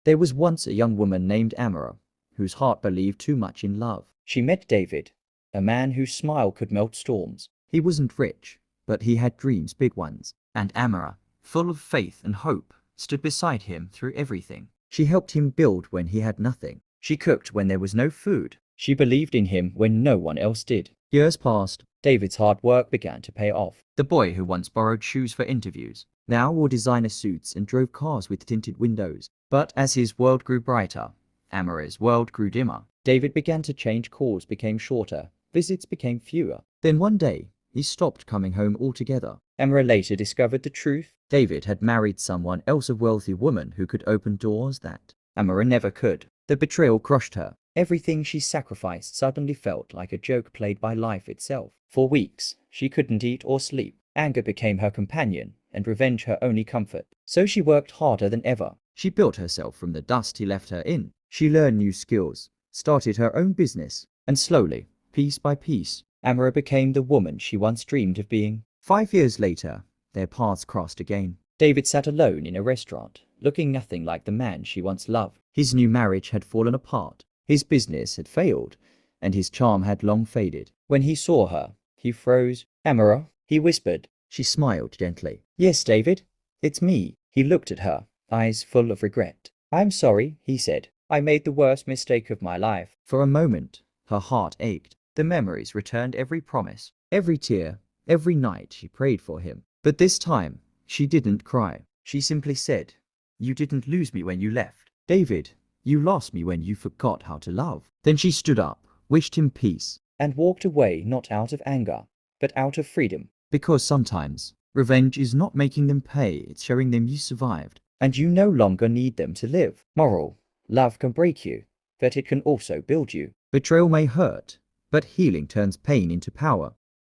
There was once a young woman named Amara, whose heart believed too much in love. She met David, a man whose smile could melt storms. He wasn't rich, but he had dreams, big ones. And Amara, full of faith and hope, stood beside him through everything. She helped him build when he had nothing. She cooked when there was no food. She believed in him when no one else did. Years passed. David's hard work began to pay off. The boy who once borrowed shoes for interviews now wore designer suits and drove cars with tinted windows. But as his world grew brighter, Amara's world grew dimmer. David began to change. Calls became shorter. Visits became fewer. Then one day, he stopped coming home altogether. Amara later discovered the truth. David had married someone else, a wealthy woman who could open doors that Amara never could. The betrayal crushed her. Everything she sacrificed suddenly felt like a joke played by life itself. For weeks, she couldn't eat or sleep. Anger became her companion, and revenge her only comfort. So she worked harder than ever. She built herself from the dust he left her in. She learned new skills, started her own business, and slowly, piece by piece, Amara became the woman she once dreamed of being. 5 years later, their paths crossed again. David sat alone in a restaurant, looking nothing like the man she once loved. His new marriage had fallen apart. His business had failed, and his charm had long faded. When he saw her, he froze. "Amara," he whispered. She smiled gently. "Yes, David, it's me." He looked at her, eyes full of regret. "I'm sorry," he said. "I made the worst mistake of my life." For a moment, her heart ached. The memories returned, every promise, every tear, every night she prayed for him. But this time, she didn't cry. She simply said, "You didn't lose me when you left. David, you lost me when you forgot how to love." Then she stood up, wished him peace, and walked away, not out of anger, but out of freedom. Because sometimes, revenge is not making them pay, it's showing them you survived, and you no longer need them to live. Moral: love can break you, but it can also build you. Betrayal may hurt, but healing turns pain into power.